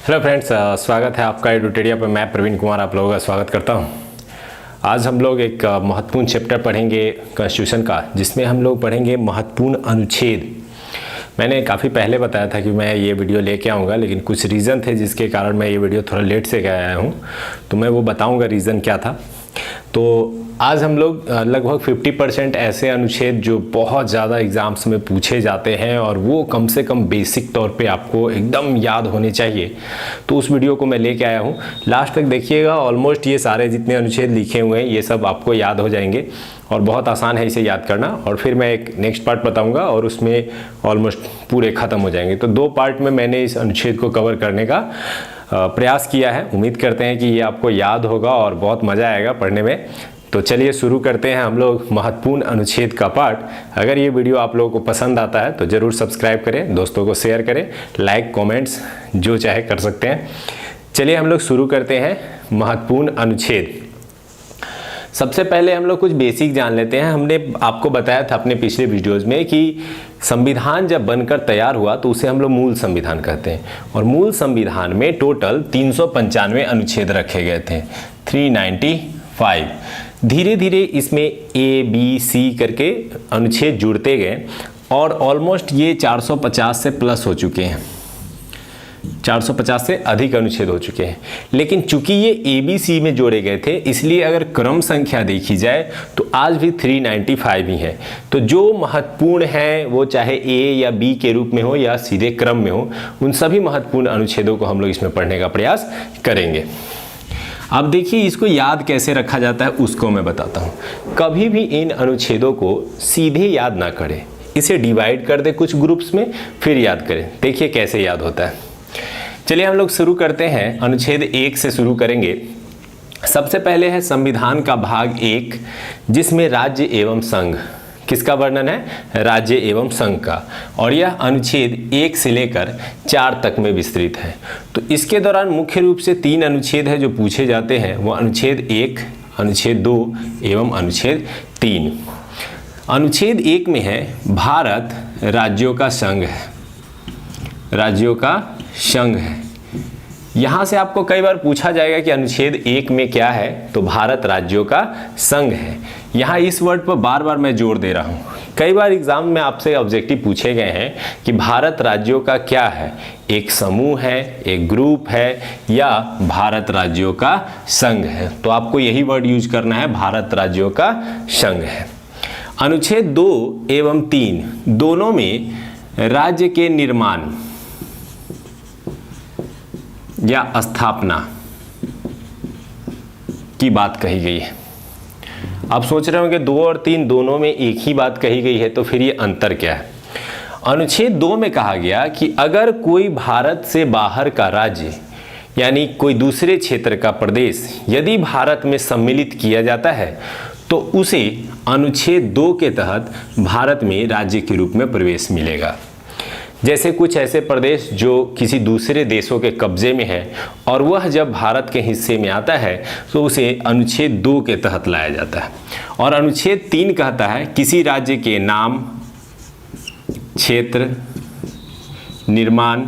Hello friends, स्वागत है आपका एडुटेरिया पर। मैं प्रवीण कुमार आप लोगों का स्वागत करता हूं। आज हम लोग एक महत्वपूर्ण चैप्टर पढ़ेंगे कॉन्स्टिट्यूशन का, जिसमें हम लोग पढ़ेंगे महत्वपूर्ण अनुच्छेद। मैंने काफ़ी पहले बताया था कि मैं ये वीडियो लेके आऊँगा, लेकिन कुछ रीज़न थे जिसके कारण मैं ये वीडियो थोड़ा लेट से आया हूँ, तो मैं वो बताऊँगा रीज़न क्या था। तो आज हम लोग लगभग 50% ऐसे अनुच्छेद जो बहुत ज़्यादा एग्ज़ाम्स में पूछे जाते हैं और वो कम से कम बेसिक तौर पे आपको एकदम याद होने चाहिए, तो उस वीडियो को मैं लेके आया हूँ। लास्ट तक देखिएगा, ऑलमोस्ट ये सारे जितने अनुच्छेद लिखे हुए हैं ये सब आपको याद हो जाएंगे और बहुत आसान है इसे याद करना। और फिर मैं एक नेक्स्ट पार्ट बताऊँगा और उसमें ऑलमोस्ट पूरे ख़त्म हो जाएंगे। तो 2 पार्ट में मैंने इस अनुच्छेद को कवर करने का प्रयास किया है। उम्मीद करते हैं कि ये आपको याद होगा और बहुत मज़ा आएगा पढ़ने में। तो चलिए शुरू करते हैं हम लोग महत्वपूर्ण अनुच्छेद का पार्ट। अगर ये वीडियो आप लोगों को पसंद आता है तो ज़रूर सब्सक्राइब करें, दोस्तों को शेयर करें, लाइक कमेंट्स जो चाहे कर सकते हैं। चलिए हम लोग शुरू करते हैं महत्वपूर्ण अनुच्छेद। सबसे पहले हम लोग कुछ बेसिक जान लेते हैं। हमने आपको बताया था अपने पिछले वीडियोज़ में कि संविधान जब बनकर तैयार हुआ तो उसे हम लोग मूल संविधान कहते हैं, और मूल संविधान में टोटल 395 अनुच्छेद रखे गए थे, 395। धीरे धीरे इसमें ए बी सी करके अनुच्छेद जुड़ते गए और ऑलमोस्ट ये 450 से प्लस हो चुके हैं, 450 से अधिक अनुच्छेद हो चुके हैं। लेकिन चूंकि ये ए बी सी में जोड़े गए थे, इसलिए अगर क्रम संख्या देखी जाए तो आज भी 395 ही है। तो जो महत्वपूर्ण है वो चाहे ए या बी के रूप में हो या सीधे क्रम में हो, उन सभी महत्वपूर्ण अनुच्छेदों को हम लोग इसमें पढ़ने का प्रयास करेंगे। अब देखिए, इसको याद कैसे रखा जाता है उसको मैं बताता हूँ। कभी भी इन अनुच्छेदों को सीधे याद ना करें, इसे डिवाइड कर दे कुछ ग्रुप्स में, फिर याद करें। देखिए कैसे याद होता है। चलिए हम लोग शुरू करते हैं। अनुच्छेद 1 से शुरू करेंगे। सबसे पहले है संविधान का भाग 1, जिसमें राज्य एवं संघ, किसका वर्णन है? राज्य एवं संघ का। और यह अनुच्छेद 1 से लेकर 4 तक में विस्तृत है। तो इसके दौरान मुख्य रूप से 3 अनुच्छेद है जो पूछे जाते हैं, वो अनुच्छेद 1, अनुच्छेद 2 एवं अनुच्छेद 3। अनुच्छेद 1 में है भारत राज्यों का संघ है, राज्यों का संघ है। यहाँ से आपको कई बार पूछा जाएगा कि अनुच्छेद 1 में क्या है, तो भारत राज्यों का संघ है। यहाँ इस वर्ड पर बार बार मैं जोर दे रहा हूँ। कई बार एग्जाम में आपसे ऑब्जेक्टिव पूछे गए हैं कि भारत राज्यों का क्या है, एक समूह है, एक ग्रुप है, या भारत राज्यों का संघ है। तो आपको यही वर्ड यूज करना है, भारत राज्यों का संघ है। अनुच्छेद 2 एवं 3 दोनों में राज्य के निर्माण या स्थापना की बात कही गई है। आप सोच रहे होंगे 2 और 3 दोनों में एक ही बात कही गई है, तो फिर ये अंतर क्या है? अनुच्छेद 2 में कहा गया कि अगर कोई भारत से बाहर का राज्य यानी कोई दूसरे क्षेत्र का प्रदेश यदि भारत में सम्मिलित किया जाता है तो उसे अनुच्छेद 2 के तहत भारत में राज्य के रूप में प्रवेश मिलेगा। जैसे कुछ ऐसे प्रदेश जो किसी दूसरे देशों के कब्जे में है और वह जब भारत के हिस्से में आता है तो उसे अनुच्छेद 2 के तहत लाया जाता है। और अनुच्छेद 3 कहता है किसी राज्य के नाम, क्षेत्र, निर्माण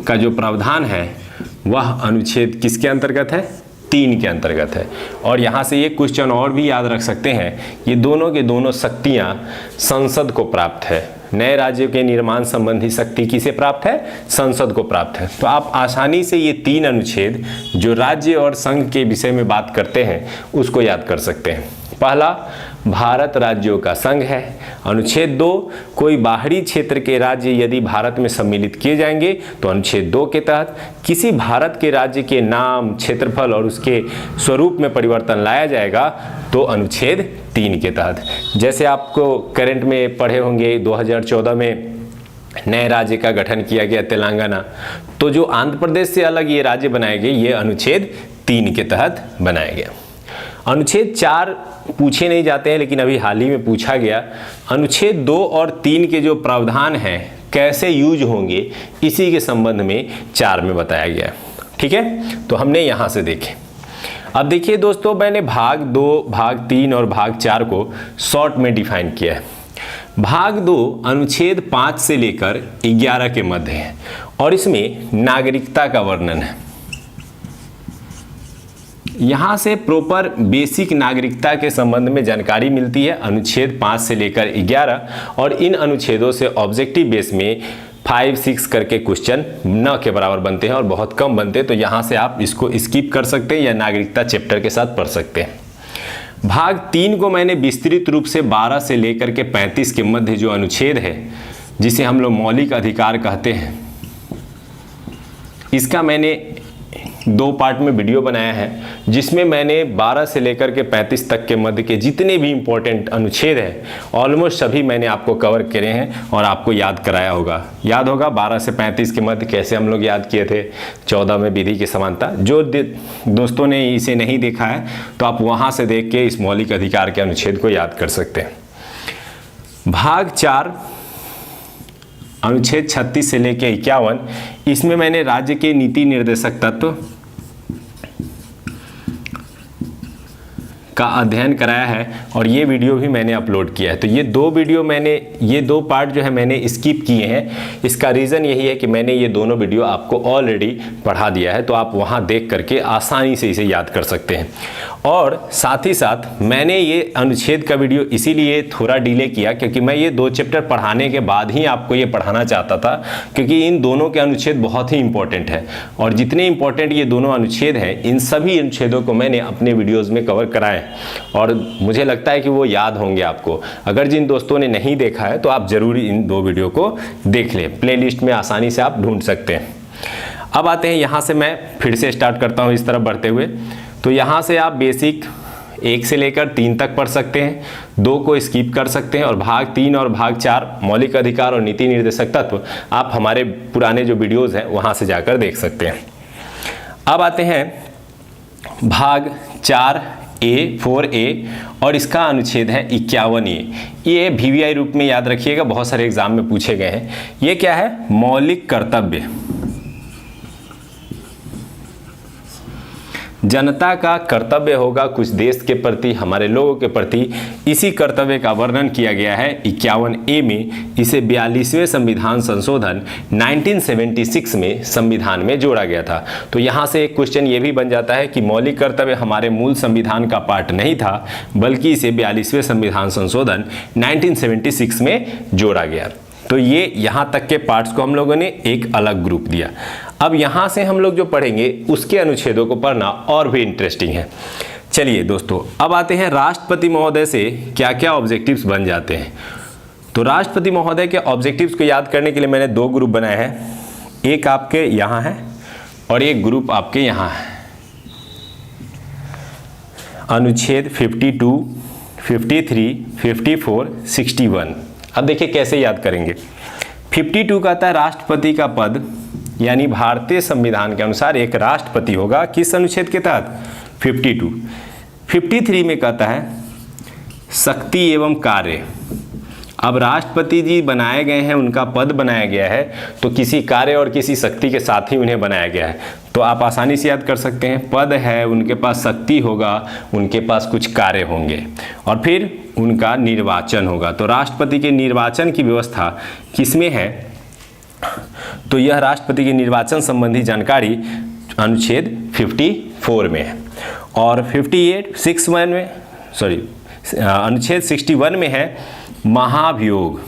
का जो प्रावधान है वह अनुच्छेद किसके अंतर्गत है? 3 के अंतर्गत है। और यहाँ से ये क्वेश्चन और भी याद रख सकते हैं, ये दोनों के दोनों शक्तियाँ संसद को प्राप्त है। नए राज्यों के निर्माण संबंधी शक्ति किसे प्राप्त है? संसद को प्राप्त है। तो आप आसानी से ये 3 अनुच्छेद जो राज्य और संघ के विषय में बात करते हैं उसको याद कर सकते हैं। पहला, भारत राज्यों का संघ है। अनुच्छेद 2, कोई बाहरी क्षेत्र के राज्य यदि भारत में सम्मिलित किए जाएंगे तो अनुच्छेद 2 के तहत किसी भारत के राज्य के नाम, क्षेत्रफल और उसके स्वरूप में परिवर्तन लाया जाएगा तो अनुच्छेद 3 के तहत। जैसे आपको करंट में पढ़े होंगे 2014 में नए राज्य का गठन किया गया तेलंगाना, तो जो आंध्र प्रदेश से अलग ये राज्य बनाए गए, ये अनुच्छेद 3 के तहत बनाया गया। अनुच्छेद 4 पूछे नहीं जाते हैं, लेकिन अभी हाल ही में पूछा गया। अनुच्छेद 2 और 3 के जो प्रावधान हैं कैसे यूज होंगे, इसी के संबंध में 4 में बताया गया। ठीक है, तो हमने यहाँ से देखे। अब देखिए दोस्तों, मैंने भाग 2, भाग 3 और भाग 4 को शॉर्ट में डिफाइन किया है। भाग 2 अनुच्छेद 5 से लेकर 11 के मध्य है और इसमें नागरिकता का वर्णन है। यहाँ से प्रॉपर बेसिक नागरिकता के संबंध में जानकारी मिलती है, अनुच्छेद 5 से लेकर 11, और इन अनुच्छेदों से ऑब्जेक्टिव बेस में 5-6 करके क्वेश्चन न के बराबर बनते हैं और बहुत कम बनते हैं। तो यहाँ से आप इसको स्किप कर सकते हैं या नागरिकता चैप्टर के साथ पढ़ सकते हैं। भाग 3 को मैंने विस्तृत रूप से 12 से लेकर के 35 के मध्य जो अनुच्छेद है, जिसे हम लोग मौलिक अधिकार कहते हैं, इसका मैंने 2 पार्ट में वीडियो बनाया है, जिसमें मैंने 12 से लेकर के 35 तक के मध्य के जितने भी इंपॉर्टेंट अनुच्छेद हैं ऑलमोस्ट सभी मैंने आपको कवर करे हैं और आपको याद कराया होगा। याद होगा 12 से 35 के मध्य कैसे हम लोग याद किए थे, 14 में विधि की समानता। जो दोस्तों ने इसे नहीं देखा है तो आप वहाँ से देख के इस मौलिक अधिकार के अनुच्छेद को याद कर सकते हैं। भाग 4 अनुच्छेद 36 से लेकर 51, इसमें मैंने राज्य के नीति निर्देशक तत्व का अध्ययन कराया है और ये वीडियो भी मैंने अपलोड किया है। तो ये 2 वीडियो ये 2 पार्ट जो है मैंने स्किप किए हैं। इसका रीज़न यही है कि मैंने ये दोनों वीडियो आपको ऑलरेडी पढ़ा दिया है, तो आप वहाँ देख करके आसानी से इसे याद कर सकते हैं। और साथ ही साथ मैंने ये अनुच्छेद का वीडियो इसीलिए थोड़ा डिले किया क्योंकि मैं ये 2 चैप्टर पढ़ाने के बाद ही आपको ये पढ़ाना चाहता था, क्योंकि इन दोनों के अनुच्छेद बहुत ही इंपॉर्टेंट है और जितने इंपॉर्टेंट ये दोनों अनुच्छेद हैं, इन सभी अनुच्छेदों को मैंने अपने वीडियोज़ में कवर कराए और मुझे लगता है कि वो याद होंगे आपको। अगर जिन दोस्तों ने नहीं देखा है तो आप ज़रूर इन 2 वीडियो को देख लें, प्लेलिस्ट में आसानी से आप ढूंढ सकते हैं। अब आते हैं यहाँ से, मैं फिर से स्टार्ट करता हूँ इस तरफ बढ़ते हुए। तो यहाँ से आप बेसिक 1 से लेकर 3 तक पढ़ सकते हैं, 2 को स्किप कर सकते हैं और भाग 3 और भाग 4 मौलिक अधिकार और नीति निर्देशक तत्व आप हमारे पुराने जो वीडियोज़ हैं वहाँ से जाकर देख सकते हैं। अब आते हैं भाग 4A और इसका अनुच्छेद है 51A। ये VVI रूप में याद रखिएगा, बहुत सारे एग्जाम में पूछे गए हैं। ये क्या है? मौलिक कर्तव्य। जनता का कर्तव्य होगा कुछ देश के प्रति, हमारे लोगों के प्रति। इसी कर्तव्य का वर्णन किया गया है 51A में। इसे 42वें संविधान संशोधन 1976 में संविधान में जोड़ा गया था। तो यहाँ से एक क्वेश्चन ये भी बन जाता है कि मौलिक कर्तव्य हमारे मूल संविधान का पार्ट नहीं था, बल्कि इसे 42वें संविधान संशोधन 1976 में जोड़ा गया। तो ये यहाँ तक के पार्ट्स को हम लोगों ने एक अलग ग्रुप दिया। अब यहाँ से हम लोग जो पढ़ेंगे उसके अनुच्छेदों को पढ़ना और भी इंटरेस्टिंग है। चलिए दोस्तों, अब आते हैं राष्ट्रपति महोदय से क्या क्या ऑब्जेक्टिव्स बन जाते हैं। तो राष्ट्रपति महोदय के ऑब्जेक्टिव्स को याद करने के लिए मैंने 2 ग्रुप बनाए हैं, एक आपके यहाँ है और एक ग्रुप आपके यहाँ है। अनुच्छेद 52, 53, 54, 61। अब देखिए कैसे याद करेंगे। 52 कहता है राष्ट्रपति का पद, यानी भारतीय संविधान के अनुसार एक राष्ट्रपति होगा, किस अनुच्छेद के तहत? 52। 53 में कहता है शक्ति एवं कार्य। अब राष्ट्रपति जी बनाए गए हैं, उनका पद बनाया गया है, तो किसी कार्य और किसी शक्ति के साथ ही उन्हें बनाया गया है। तो आप आसानी से याद कर सकते हैं, पद है, उनके पास शक्ति होगा, उनके पास कुछ कार्य होंगे और फिर उनका निर्वाचन होगा। तो राष्ट्रपति के निर्वाचन की व्यवस्था किसमें है? तो यह राष्ट्रपति के निर्वाचन संबंधी जानकारी अनुच्छेद 54 में है। और 61 में अनुच्छेद 61 में है महाभियोग।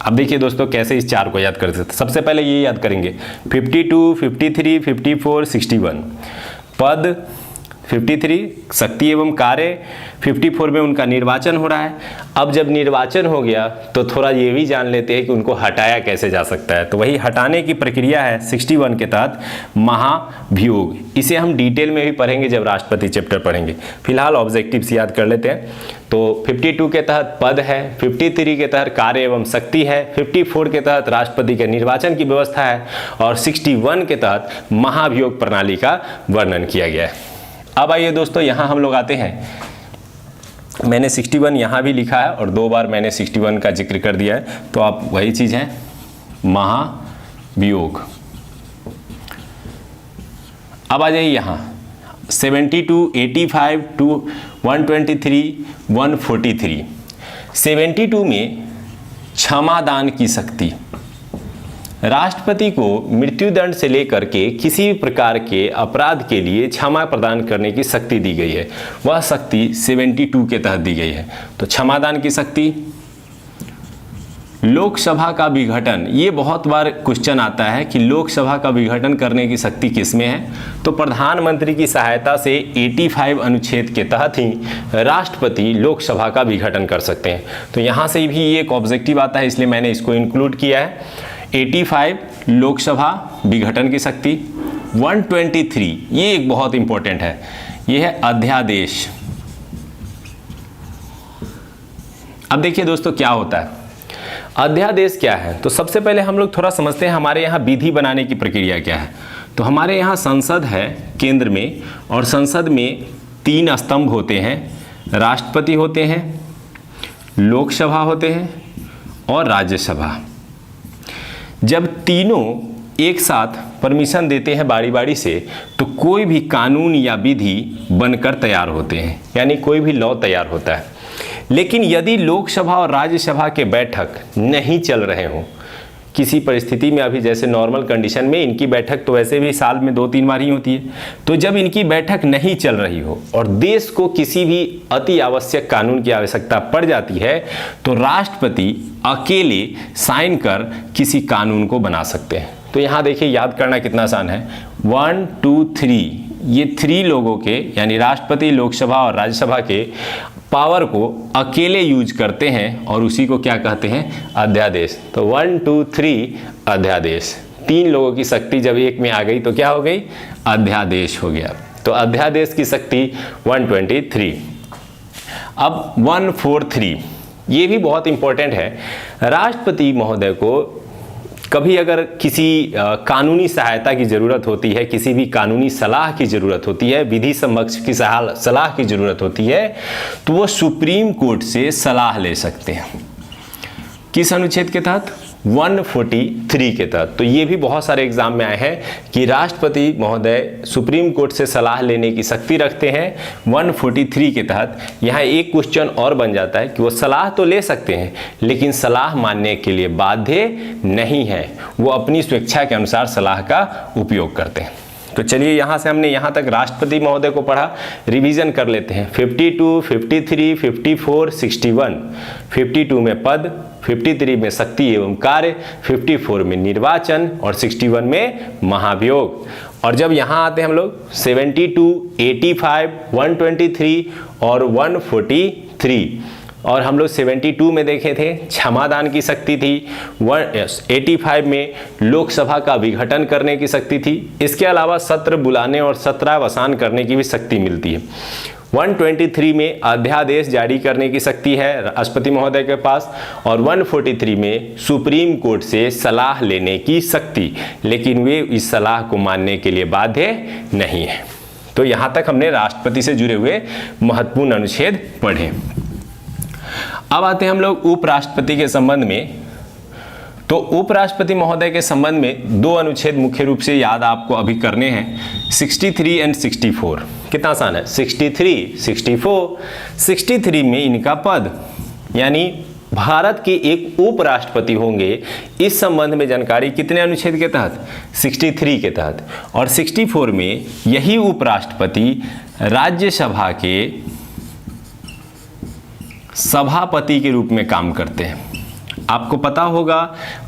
अब देखिए दोस्तों कैसे इस 4 को याद कर सकते हैं। सबसे पहले ये याद करेंगे 52, 53, 54, 61। पद 53 शक्ति एवं कार्य, 54 में उनका निर्वाचन हो रहा है। अब जब निर्वाचन हो गया तो थोड़ा ये भी जान लेते हैं कि उनको हटाया कैसे जा सकता है। तो वही हटाने की प्रक्रिया है 61 के तहत महाभियोग। इसे हम डिटेल में भी पढ़ेंगे जब राष्ट्रपति चैप्टर पढ़ेंगे। फिलहाल ऑब्जेक्टिव्स याद कर लेते हैं। तो 52 के तहत पद है, 53 के तहत कार्य एवं शक्ति है, 54 के तहत राष्ट्रपति के निर्वाचन की व्यवस्था है और 61 के तहत महाभियोग प्रणाली का वर्णन किया गया है। अब आइए दोस्तों, यहाँ हम लोग आते हैं। मैंने 61 यहाँ भी लिखा है और 2 बार मैंने 61 का जिक्र कर दिया है, तो आप वही चीज़ है महाभियोग। अब आ जाइए यहाँ 72, 85 टू 123, 143। 72 में क्षमादान की शक्ति। राष्ट्रपति को मृत्युदंड से लेकर के किसी भी प्रकार के अपराध के लिए क्षमा प्रदान करने की शक्ति दी गई है, वह शक्ति 72 के तहत दी गई है। तो क्षमादान की शक्ति। लोकसभा का विघटन, ये बहुत बार क्वेश्चन आता है कि लोकसभा का विघटन करने की शक्ति किसमें है, तो प्रधानमंत्री की सहायता से 85 अनुच्छेद के तहत ही राष्ट्रपति लोकसभा का विघटन कर सकते हैं। तो यहाँ से भी एक ऑब्जेक्टिव आता है, इसलिए मैंने इसको इंक्लूड किया है। 85 लोकसभा विघटन की शक्ति। 123 ये एक बहुत इंपॉर्टेंट है, ये है अध्यादेश। अब देखिए दोस्तों क्या होता है अध्यादेश क्या है, तो सबसे पहले हम लोग थोड़ा समझते हैं हमारे यहाँ विधि बनाने की प्रक्रिया क्या है। तो हमारे यहाँ संसद है केंद्र में, और संसद में 3 स्तंभ होते हैं, राष्ट्रपति होते हैं, लोकसभा होते हैं और राज्यसभा। जब तीनों एक साथ परमिशन देते हैं बारी बारी से, तो कोई भी कानून या विधि बनकर तैयार होते हैं, यानी कोई भी लॉ तैयार होता है। लेकिन यदि लोकसभा और राज्यसभा के बैठक नहीं चल रहे हों किसी परिस्थिति में, अभी जैसे नॉर्मल कंडीशन में इनकी बैठक तो वैसे भी साल में 2-3 बार ही होती है, तो जब इनकी बैठक नहीं चल रही हो और देश को किसी भी अति आवश्यक कानून की आवश्यकता पड़ जाती है, तो राष्ट्रपति अकेले साइन कर किसी कानून को बना सकते हैं। तो यहाँ देखिए याद करना कितना आसान है, 1 2 3 ये 3 लोगों के, यानी राष्ट्रपति, लोकसभा और राज्यसभा के पावर को अकेले यूज करते हैं, और उसी को क्या कहते हैं, अध्यादेश। तो 1 2 3 अध्यादेश। 3 लोगों की शक्ति जब एक में आ गई तो क्या हो गई, अध्यादेश हो गया। तो अध्यादेश की शक्ति 123। अब 143 ये भी बहुत इंपॉर्टेंट है। राष्ट्रपति महोदय को कभी अगर किसी कानूनी सहायता की ज़रूरत होती है, किसी भी कानूनी सलाह की ज़रूरत होती है, विधि समक्ष की सलाह की ज़रूरत होती है, तो वो सुप्रीम कोर्ट से सलाह ले सकते हैं। किस अनुच्छेद के तहत, 143 के तहत। तो ये भी बहुत सारे एग्जाम में आए हैं कि राष्ट्रपति महोदय सुप्रीम कोर्ट से सलाह लेने की शक्ति रखते हैं 143 के तहत। यहाँ एक क्वेश्चन और बन जाता है कि वो सलाह तो ले सकते हैं, लेकिन सलाह मानने के लिए बाध्य नहीं है, वो अपनी स्वेच्छा के अनुसार सलाह का उपयोग करते हैं। तो चलिए यहाँ से हमने यहाँ तक राष्ट्रपति महोदय को पढ़ा, रिवीजन कर लेते हैं। 52, 53, 54, 61। 52 में पद, 53 में शक्ति एवं कार्य, 54 में निर्वाचन और 61 में महाभियोग। और जब यहाँ आते हैं हम लोग 72, 85, 123 और 143, और हम लोग 72 में देखे थे क्षमादान की शक्ति थी, 85 में लोकसभा का विघटन करने की शक्ति थी। इसके अलावा सत्र बुलाने और सत्रावसान करने की भी शक्ति मिलती है। 123 में अध्यादेश जारी करने की शक्ति है राष्ट्रपति महोदय के पास, और 143 में सुप्रीम कोर्ट से सलाह लेने की शक्ति, लेकिन वे इस सलाह को मानने के लिए बाध्य नहीं है। तो यहाँ तक हमने राष्ट्रपति से जुड़े हुए महत्वपूर्ण अनुच्छेद पढ़े। अब आते हैं हम लोग उपराष्ट्रपति के संबंध में। तो उपराष्ट्रपति महोदय के संबंध में 2 अनुच्छेद मुख्य रूप से याद आपको अभी करने हैं, 63 एंड 64। कितना आसान है, 63, 64। 63 में इनका पद, यानी भारत के एक उपराष्ट्रपति होंगे, इस संबंध में जानकारी कितने अनुच्छेद के तहत, 63 के तहत। और 64 में यही उपराष्ट्रपति राज्यसभा के सभापति के रूप में काम करते हैं। आपको पता होगा,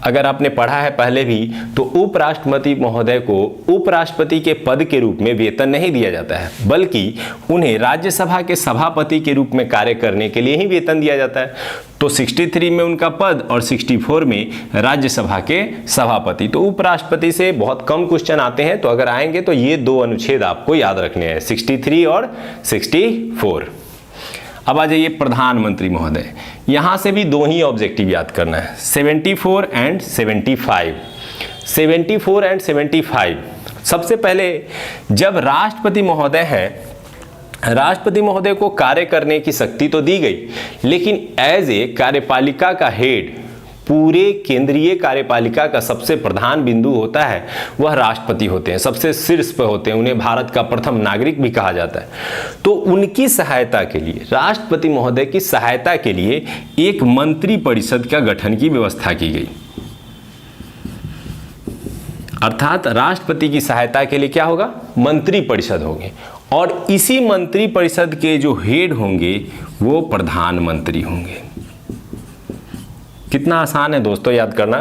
अगर आपने पढ़ा है पहले भी, तो उपराष्ट्रपति महोदय को उपराष्ट्रपति के पद के रूप में वेतन नहीं दिया जाता है, बल्कि उन्हें राज्यसभा के सभापति के रूप में कार्य करने के लिए ही वेतन दिया जाता है। तो 63 में उनका पद और 64 में राज्यसभा के सभापति। तो उपराष्ट्रपति से बहुत कम क्वेश्चन आते हैं, तो अगर आएंगे तो ये 2 अनुच्छेद आपको याद रखने हैं, 63 और 64। अब आ जाइए प्रधानमंत्री महोदय, यहाँ से भी 2 ही ऑब्जेक्टिव याद करना है, 74 एंड 75। 74 एंड 75। सबसे पहले जब राष्ट्रपति महोदय है, राष्ट्रपति महोदय को कार्य करने की शक्ति तो दी गई, लेकिन एज ए कार्यपालिका का हेड पूरे केंद्रीय कार्यपालिका का सबसे प्रधान बिंदु होता है वह राष्ट्रपति होते हैं, सबसे शीर्ष पर होते हैं, उन्हें भारत का प्रथम नागरिक भी कहा जाता है। तो उनकी सहायता के लिए, राष्ट्रपति महोदय की सहायता के लिए एक मंत्रिपरिषद का गठन की व्यवस्था की गई। अर्थात राष्ट्रपति की सहायता के लिए क्या होगा, मंत्रिपरिषद होंगे, और इसी मंत्रिपरिषद के जो हेड होंगे वो प्रधानमंत्री होंगे। कितना आसान है दोस्तों याद करना।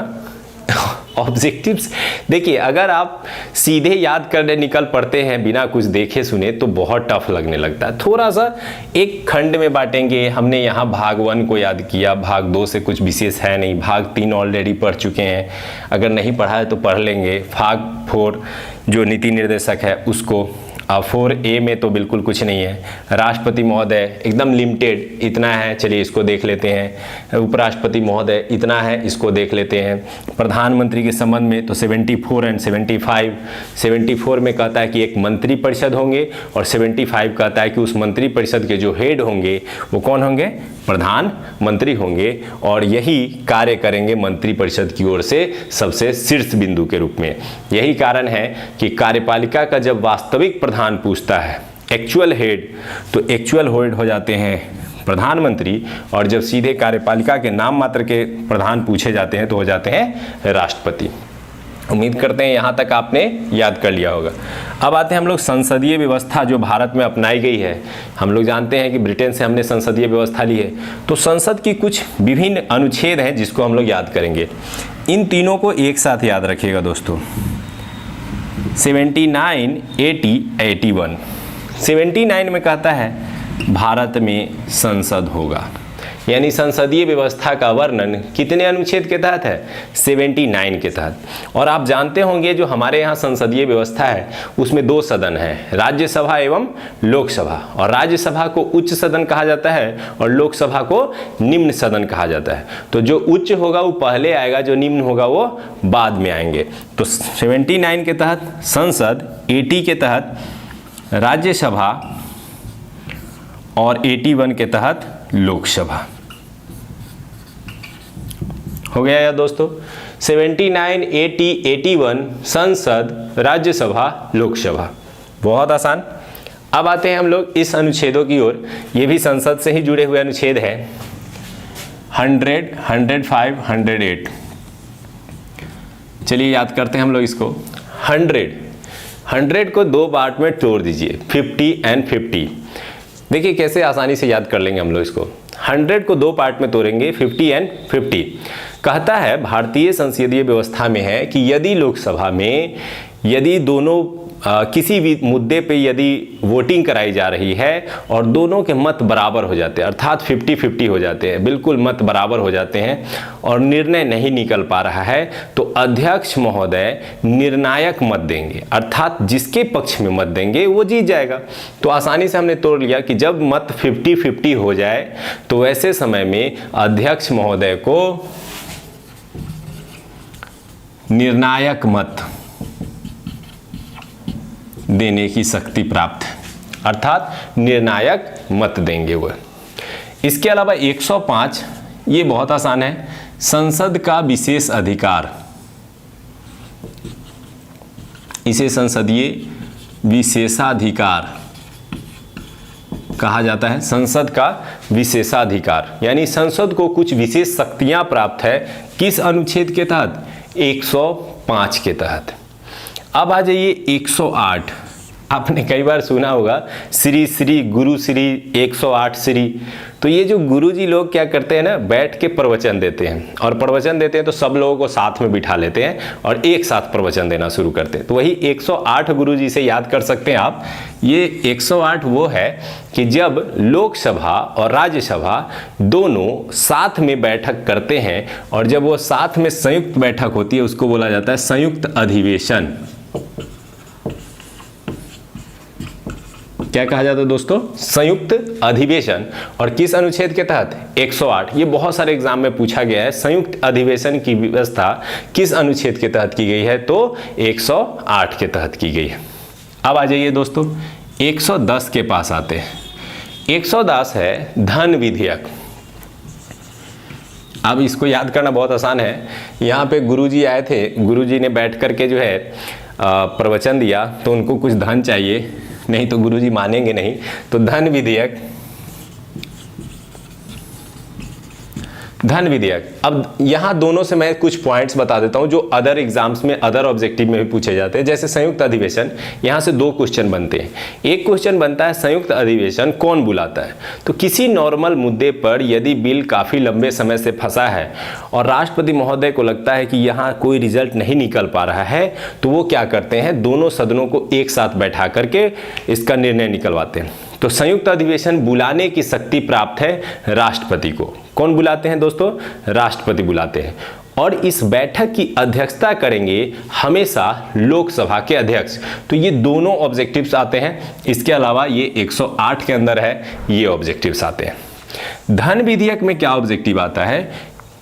ऑब्जेक्टिव्स देखिए, अगर आप सीधे याद करने निकल पड़ते हैं बिना कुछ देखे सुने तो बहुत टफ लगने लगता है। थोड़ा सा एक खंड में बांटेंगे। हमने यहाँ भाग 1 को याद किया, भाग 2 से कुछ विशेष है नहीं, भाग 3 ऑलरेडी पढ़ चुके हैं, अगर नहीं पढ़ा है तो पढ़ लेंगे। भाग 4 जो नीति निर्देशक है उसको, 4A में तो बिल्कुल कुछ नहीं है। राष्ट्रपति महोदय एकदम लिमिटेड, इतना है, चलिए इसको देख लेते हैं। उपराष्ट्रपति महोदय इतना है, इसको देख लेते हैं। प्रधानमंत्री के संबंध में तो 74 एंड 75, 74 में कहता है कि एक मंत्रिपरिषद होंगे, और 75 कहता है कि उस मंत्रिपरिषद के जो हेड होंगे वो कौन होंगे, प्रधानमंत्री होंगे, और यही कार्य करेंगे मंत्रिपरिषद की ओर से सबसे शीर्ष बिंदु के रूप में। यही कारण है कि कार्यपालिका का जब वास्तविक प्रधान पूछता है एक्चुअल हेड, तो एक्चुअल हेड हो जाते हैं प्रधानमंत्री, और जब सीधे कार्यपालिका के नाम मात्र के प्रधान पूछे जाते हैं तो हो जाते हैं राष्ट्रपति। उम्मीद करते हैं यहाँ तक आपने याद कर लिया होगा। अब आते हैं हम लोग संसदीय व्यवस्था जो भारत में अपनाई गई है। हम लोग जानते हैं कि ब्रिटेन से हमने संसदीय व्यवस्था ली है, तो संसद की कुछ विभिन्न अनुच्छेद हैं जिसको हम लोग याद करेंगे। इन तीनों को एक साथ याद रखिएगा दोस्तों। 79, 80, 81। 79 में कहता है भारत में संसद होगा, यानी संसदीय व्यवस्था का वर्णन कितने अनुच्छेद के तहत है, 79 के तहत। और आप जानते होंगे जो हमारे यहाँ संसदीय व्यवस्था है उसमें 2 सदन है, राज्यसभा एवं लोकसभा। और राज्यसभा को उच्च सदन कहा जाता है और लोकसभा को निम्न सदन कहा जाता है। तो जो उच्च होगा वो पहले आएगा, जो निम्न होगा वो बाद में आएंगे। तो 79 के तहत संसद, 80 के तहत राज्यसभा और 81 के तहत लोकसभा। हो गया यार दोस्तों। 79, 80, 81 संसद, राज्यसभा, लोकसभा, बहुत आसान। अब आते हैं हम लोग इस अनुच्छेदों की ओर। ये भी संसद से ही जुड़े हुए अनुच्छेद हैं। 100, 105, 108। चलिए याद करते हैं हम लोग इसको। 100 को 2 पार्ट में तोड़ दीजिए, 50 एंड 50। देखिए कैसे आसानी से याद कर लेंगे हम लोग इसको। 100 को 2 पार्ट में तोड़ेंगे, 50 एंड 50। कहता है भारतीय संसदीय व्यवस्था में है कि यदि लोकसभा में यदि दोनों किसी भी मुद्दे पे यदि वोटिंग कराई जा रही है और दोनों के मत बराबर हो जाते हैं, अर्थात 50-50 हो जाते हैं, बिल्कुल मत बराबर हो जाते हैं और निर्णय नहीं निकल पा रहा है, तो अध्यक्ष महोदय निर्णायक मत देंगे, अर्थात जिसके पक्ष में मत देंगे वो जीत जाएगा। तो आसानी से हमने तोड़ लिया कि जब मत 50-50 हो जाए तो ऐसे समय में अध्यक्ष महोदय को निर्णायक मत देने की शक्ति प्राप्त है, अर्थात निर्णायक मत देंगे वो। इसके अलावा 105, ये बहुत आसान है, संसद का विशेष अधिकार, इसे संसदीय विशेषाधिकार कहा जाता है। संसद का विशेषाधिकार यानी संसद को कुछ विशेष शक्तियां प्राप्त है, किस अनुच्छेद के तहत, 105 के तहत। अब आ जाइए 108। आपने कई बार सुना होगा श्री श्री गुरु श्री 108 श्री। तो ये जो गुरुजी लोग क्या करते हैं ना, बैठ के प्रवचन देते हैं, और प्रवचन देते हैं तो सब लोगों को साथ में बिठा लेते हैं और एक साथ प्रवचन देना शुरू करते हैं। तो वही 108 गुरुजी से याद कर सकते हैं आप। ये 108 वो है कि जब लोकसभा और राज्यसभा दोनों साथ में बैठक करते हैं और जब वो साथ में संयुक्त बैठक होती है उसको बोला जाता है संयुक्त अधिवेशन। क्या कहा जाता है दोस्तों, संयुक्त अधिवेशन। और किस अनुच्छेद के तहत, 108। ये बहुत सारे एग्जाम में पूछा गया है, संयुक्त अधिवेशन की व्यवस्था किस अनुच्छेद के तहत की गई है, तो 108 के तहत की गई है। अब आ जाइए दोस्तों 110 के पास आते हैं। 110 है धन विधेयक। अब इसको याद करना बहुत आसान है। यहाँ पे गुरुजी आए थे, गुरुजी ने बैठ करके जो है प्रवचन दिया, तो उनको कुछ धन चाहिए, नहीं तो गुरुजी मानेंगे नहीं। तो धन विधेयक, धन विधेयक। अब यहाँ दोनों से मैं कुछ पॉइंट्स बता देता हूँ जो अदर एग्जाम्स में, अदर ऑब्जेक्टिव में भी पूछे जाते हैं। जैसे संयुक्त अधिवेशन, यहाँ से 2 क्वेश्चन बनते हैं। एक क्वेश्चन बनता है संयुक्त अधिवेशन कौन बुलाता है। तो किसी नॉर्मल मुद्दे पर यदि बिल काफ़ी लंबे समय से फंसा है और राष्ट्रपति महोदय को लगता है कि यहाँ कोई रिजल्ट नहीं निकल पा रहा है, तो वो क्या करते हैं, दोनों सदनों को एक साथ बैठा करके इसका निर्णय निकलवाते हैं। तो संयुक्त अधिवेशन बुलाने की शक्ति प्राप्त है राष्ट्रपति को। कौन बुलाते हैं दोस्तों? राष्ट्रपति बुलाते हैं। और इस बैठक की अध्यक्षता करेंगे हमेशा लोकसभा के अध्यक्ष। तो ये दोनों ऑब्जेक्टिव्स आते हैं। इसके अलावा ये 108 के अंदर है, ये ऑब्जेक्टिव्स आते हैं। धन विधेयक में क्या ऑब्जेक्टिव आता है?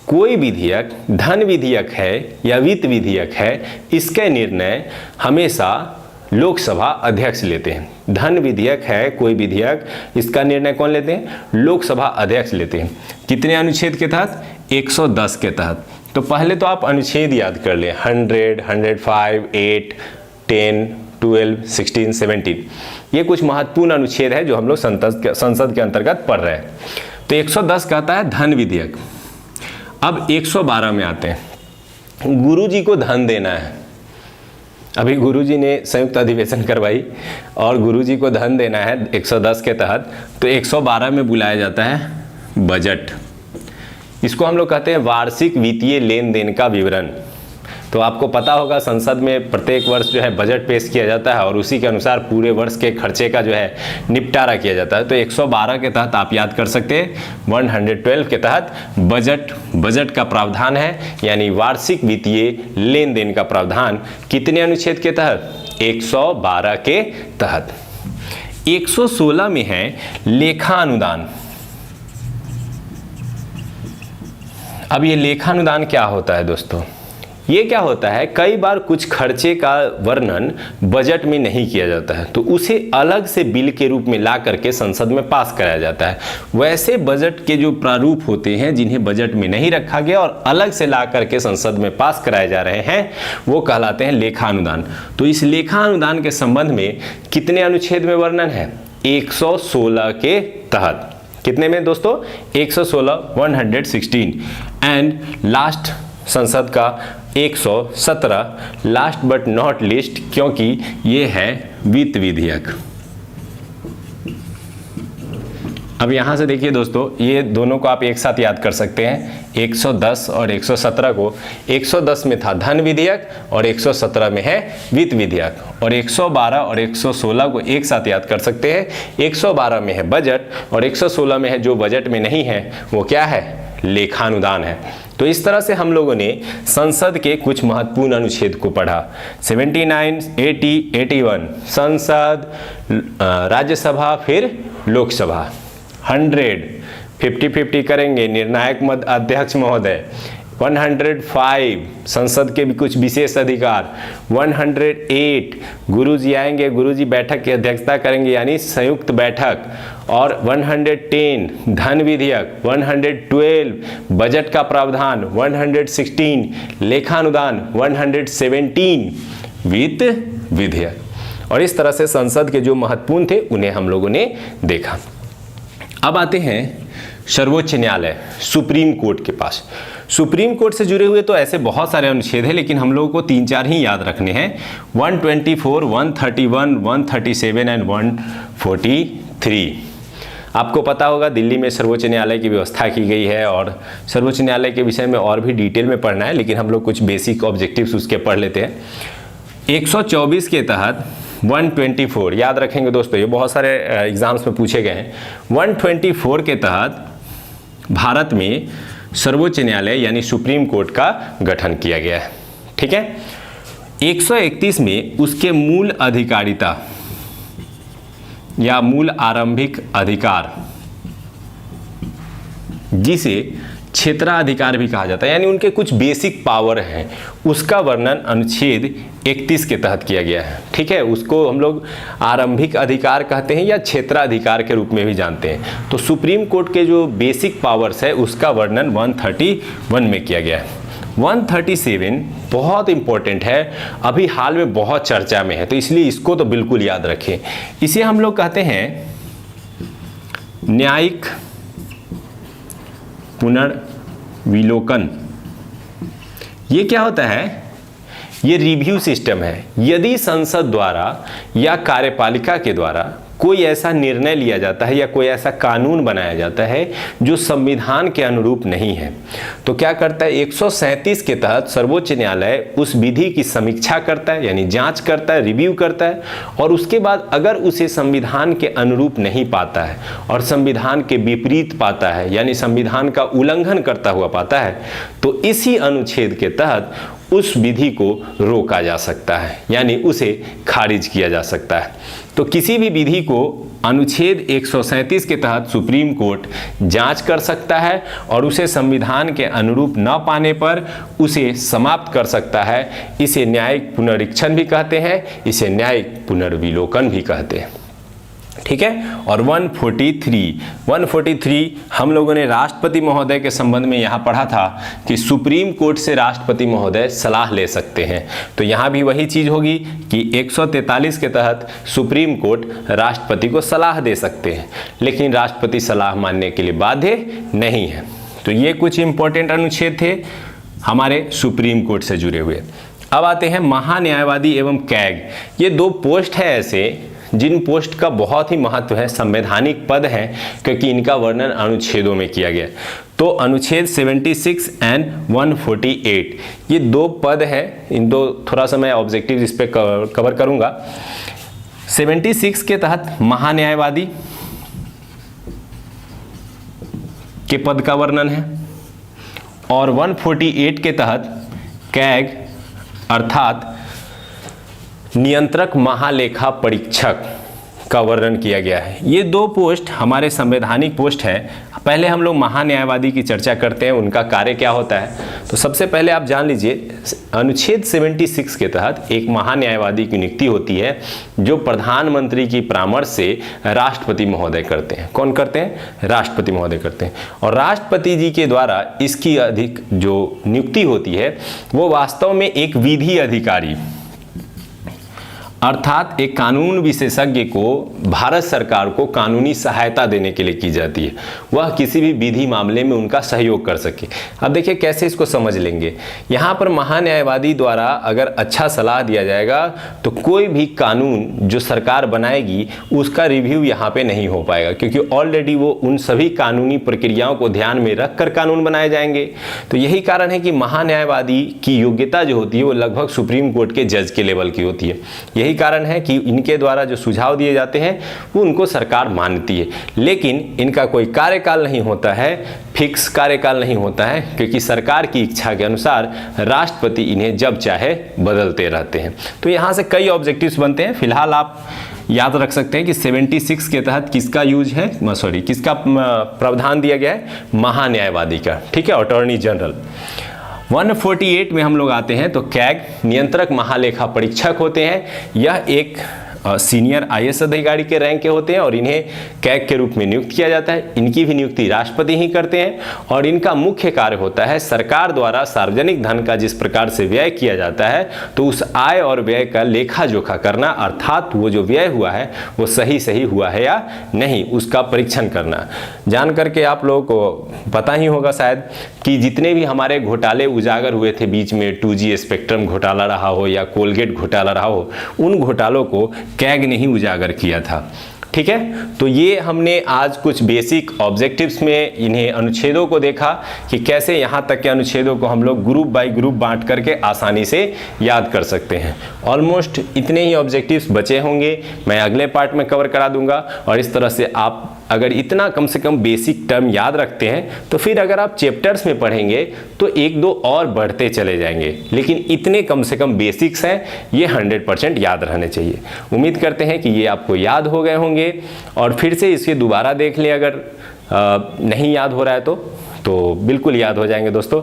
कोई विधेयक धन विधेयक है या वित्त विधेयक है, इसके निर्णय हमेशा लोकसभा अध्यक्ष लेते हैं। धन विधेयक है कोई विधेयक, इसका निर्णय कौन लेते हैं? लोकसभा अध्यक्ष लेते हैं। कितने अनुच्छेद के तहत? 110 के तहत। तो पहले तो आप अनुच्छेद याद कर लें, 100, 105, 8, 10, 12, 16, 17। ये कुछ महत्वपूर्ण अनुच्छेद है जो हम लोग संसद के अंतर्गत पढ़ रहे हैं। तो 110 कहता है धन विधेयक। अब 112 में आते हैं, गुरुजी को धन देना है। अभी गुरुजी ने संयुक्त अधिवेशन करवाई और गुरुजी को धन देना है 110 के तहत। तो 112 में बुलाया जाता है बजट। इसको हम लोग कहते हैं वार्षिक वित्तीय लेन देन का विवरण। तो आपको पता होगा संसद में प्रत्येक वर्ष जो है बजट पेश किया जाता है और उसी के अनुसार पूरे वर्ष के खर्चे का जो है निपटारा किया जाता है। तो 112 के तहत आप याद कर सकते हैं, 112 के तहत बजट का प्रावधान है, यानी वार्षिक वित्तीय लेन देन का प्रावधान। कितने अनुच्छेद के तहत? 112 के तहत। 116 में है लेखा अनुदान। अब ये लेखा अनुदान क्या होता है दोस्तों? ये क्या होता है, कई बार कुछ खर्चे का वर्णन बजट में नहीं किया जाता है, तो उसे अलग से बिल के रूप में ला करके संसद में पास कराया जाता है। वैसे बजट के जो प्रारूप होते हैं जिन्हें बजट में नहीं रखा गया और अलग से ला करके संसद में पास कराए जा रहे हैं, वो कहलाते हैं लेखा अनुदान। तो इस लेखा अनुदान के संबंध में कितने अनुच्छेद में वर्णन है? 116 के तहत। कितने में दोस्तों? 116, 116। एंड लास्ट संसद का 117, लास्ट बट नॉट लीस्ट, क्योंकि ये है वित्त विधेयक। अब यहां से देखिए दोस्तों, ये दोनों को आप एक साथ याद कर सकते हैं, 110 और 117 को। 110 में था धन विधेयक और 117 में है वित्त विधेयक। और 112 और 116 को एक साथ याद कर सकते हैं। 112 में है बजट और 116 में है जो बजट में नहीं है, वो क्या है? लेखानुदान है। तो इस तरह से हम लोगों ने संसद के कुछ महत्वपूर्ण अनुच्छेद को पढ़ा। 79, 80, 81 संसद, राज्यसभा, फिर लोकसभा। 100 50-50 करेंगे, निर्णायक मत अध्यक्ष महोदय। 105 संसद के भी कुछ विशेष अधिकार। 108 गुरुजी आएंगे, गुरुजी बैठक की अध्यक्षता करेंगे, यानी संयुक्त बैठक। और 110 धन विधेयक, 112 बजट का प्रावधान, 116 लेखानुदान, 117 वित्त विधेयक। और इस तरह से संसद के जो महत्वपूर्ण थे उन्हें हम लोगों ने देखा। अब आते हैं सर्वोच्च न्यायालय, सुप्रीम कोर्ट के पास। सुप्रीम कोर्ट से जुड़े हुए तो ऐसे बहुत सारे अनुच्छेद हैं, लेकिन हम लोगों को 3-4 ही याद रखने हैं। 124, 131, 137 एंड 143। आपको पता होगा दिल्ली में सर्वोच्च न्यायालय की व्यवस्था की गई है और सर्वोच्च न्यायालय के विषय में और भी डिटेल में पढ़ना है, लेकिन हम लोग कुछ बेसिक ऑब्जेक्टिव्स उसके पढ़ लेते हैं। 124 के तहत 124 याद रखेंगे दोस्तों, ये बहुत सारे एग्जाम्स में पूछे गए हैं। 124 के तहत भारत में सर्वोच्च न्यायालय यानी सुप्रीम कोर्ट का गठन किया गया है। ठीक है। 131 में उसके मूल अधिकारिता या मूल आरंभिक अधिकार, जिसे क्षेत्राधिकार भी कहा जाता है, यानी उनके कुछ बेसिक पावर हैं, उसका वर्णन अनुच्छेद 31 के तहत किया गया है। ठीक है, उसको हम लोग आरंभिक अधिकार कहते हैं या क्षेत्राधिकार के रूप में भी जानते हैं। तो सुप्रीम कोर्ट के जो बेसिक पावर्स है उसका वर्णन 131 में किया गया है। 137 बहुत इंपॉर्टेंट है, अभी हाल में बहुत चर्चा में है, तो इसलिए इसको तो बिल्कुल याद रखें। इसे हम लोग कहते हैं न्यायिक पुनर्विलोकन। ये क्या होता है? ये रिव्यू सिस्टम है। यदि संसद द्वारा या कार्यपालिका के द्वारा कोई ऐसा निर्णय लिया जाता है या कोई ऐसा कानून बनाया जाता है जो संविधान के अनुरूप नहीं है, तो क्या करता है, 137 के तहत सर्वोच्च न्यायालय उस विधि की समीक्षा करता है, यानी जांच करता है, रिव्यू करता है, और उसके बाद अगर उसे संविधान के अनुरूप नहीं पाता है और संविधान के विपरीत पाता है, यानी संविधान का उल्लंघन करता हुआ पाता है, तो इसी अनुच्छेद के तहत उस विधि को रोका जा सकता है, यानी उसे खारिज किया जा सकता है। तो किसी भी विधि को अनुच्छेद 137 के तहत सुप्रीम कोर्ट जांच कर सकता है और उसे संविधान के अनुरूप न पाने पर उसे समाप्त कर सकता है। इसे न्यायिक पुनरीक्षण भी कहते हैं, इसे न्यायिक पुनर्विलोकन भी कहते हैं। ठीक है, और 143 हम लोगों ने राष्ट्रपति महोदय के संबंध में यहाँ पढ़ा था कि सुप्रीम कोर्ट से राष्ट्रपति महोदय सलाह ले सकते हैं। तो यहाँ भी वही चीज़ होगी कि 143 के तहत सुप्रीम कोर्ट राष्ट्रपति को सलाह दे सकते हैं, लेकिन राष्ट्रपति सलाह मानने के लिए बाध्य नहीं है। तो ये कुछ इंपॉर्टेंट अनुच्छेद थे हमारे सुप्रीम कोर्ट से जुड़े हुए। अब आते हैं महान्यायवादी एवं कैग। ये दो पोस्ट है ऐसे जिन पोस्ट का बहुत ही महत्व है, संवैधानिक पद हैं, क्योंकि इनका वर्णन अनुच्छेदों में किया गया। तो अनुच्छेद 76 एंड 148 ये दो पद है। इन दो थोड़ा सा मैं ऑब्जेक्टिव इस पे कवर करूंगा। 76 के तहत महान्यायवादी के पद का वर्णन है और 148 के तहत कैग अर्थात नियंत्रक महालेखा परीक्षक का वर्णन किया गया है। ये दो पोस्ट हमारे संवैधानिक पोस्ट है। पहले हम लोग महान्यायवादी की चर्चा करते हैं, उनका कार्य क्या होता है। तो सबसे पहले आप जान लीजिए, अनुच्छेद 76 के तहत एक महान्यायवादी की नियुक्ति होती है जो प्रधानमंत्री की परामर्श से राष्ट्रपति महोदय करते हैं। कौन करते हैं? राष्ट्रपति महोदय करते हैं। और राष्ट्रपति जी के द्वारा इसकी अधिक जो नियुक्ति होती है वो वास्तव में एक विधि अधिकारी अर्थात एक कानून विशेषज्ञ को भारत सरकार को कानूनी सहायता देने के लिए की जाती है, वह किसी भी विधि मामले में उनका सहयोग कर सके। अब देखिए कैसे इसको समझ लेंगे। यहाँ पर महान्यायवादी द्वारा अगर अच्छा सलाह दिया जाएगा तो कोई भी कानून जो सरकार बनाएगी उसका रिव्यू यहाँ पे नहीं हो पाएगा, क्योंकि ऑलरेडी वो उन सभी कानूनी प्रक्रियाओं को ध्यान में रखकर कानून बनाए जाएंगे। तो यही कारण है कि महान्यायवादी की योग्यता जो होती है वो लगभग सुप्रीम कोर्ट के जज के लेवल की होती है। यही कारण है कि इनके द्वारा जो सुझाव दिए जाते हैं वो उनको सरकार मानती है, लेकिन इनका कोई कार्यकाल नहीं होता है, फिक्स कार्यकाल नहीं होता है, क्योंकि सरकार की इच्छा के अनुसार राष्ट्रपति इन्हें जब चाहे बदलते रहते हैं। तो यहाँ से कई ऑब्जेक्टिव्स बनते हैं। फिलहाल आप याद रख सकते हैं कि 76 के तहत किसका यूज है, किसका प्रावधान दिया गया है? महान्यायवादी का। ठीक है, अटॉर्नी जनरल। 148 में हम लोग आते हैं तो कैग नियंत्रक महालेखा परीक्षक होते हैं। यह एक सीनियर आईएएस अधिकारी के रैंक के होते हैं और इन्हें कैग के रूप में नियुक्त किया जाता है। इनकी भी नियुक्ति राष्ट्रपति ही करते हैं और इनका मुख्य कार्य होता है सरकार द्वारा सार्वजनिक धन का जिस प्रकार से व्यय किया जाता है तो उस आय और व्यय का लेखा जोखा करना, अर्थात वो जो व्यय हुआ है वो सही हुआ है या नहीं, उसका परीक्षण करना। जान करके आप लोगों को पता ही होगा शायद कि जितने भी हमारे घोटाले उजागर हुए थे बीच में, 2G स्पेक्ट्रम घोटाला रहा हो या कोलगेट घोटाला रहा हो, उन घोटालों को कैग ने ही उजागर किया था। ठीक है, तो ये हमने आज कुछ बेसिक ऑब्जेक्टिव्स में इन्हें अनुच्छेदों को देखा कि कैसे यहाँ तक के अनुच्छेदों को हम लोग ग्रुप बाय ग्रुप बांट करके आसानी से याद कर सकते हैं। ऑलमोस्ट इतने ही ऑब्जेक्टिव्स बचे होंगे, मैं अगले पार्ट में कवर करा दूंगा। और इस तरह से आप अगर इतना कम से कम बेसिक टर्म याद रखते हैं तो फिर अगर आप चैप्टर्स में पढ़ेंगे तो एक दो और बढ़ते चले जाएंगे, लेकिन इतने कम से कम बेसिक्स हैं, ये 100% याद रहने चाहिए। उम्मीद करते हैं कि ये आपको याद हो गए होंगे और फिर से इसे दोबारा देख लें अगर नहीं याद हो रहा है तो तो बिल्कुल याद हो जाएंगे दोस्तों।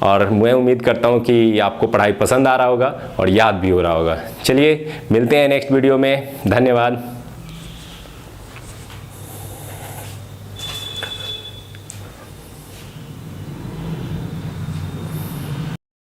और मैं उम्मीद करता हूँ कि आपको पढ़ाई पसंद आ रहा होगा और याद भी हो रहा होगा। चलिए मिलते हैं नेक्स्ट वीडियो में, धन्यवाद।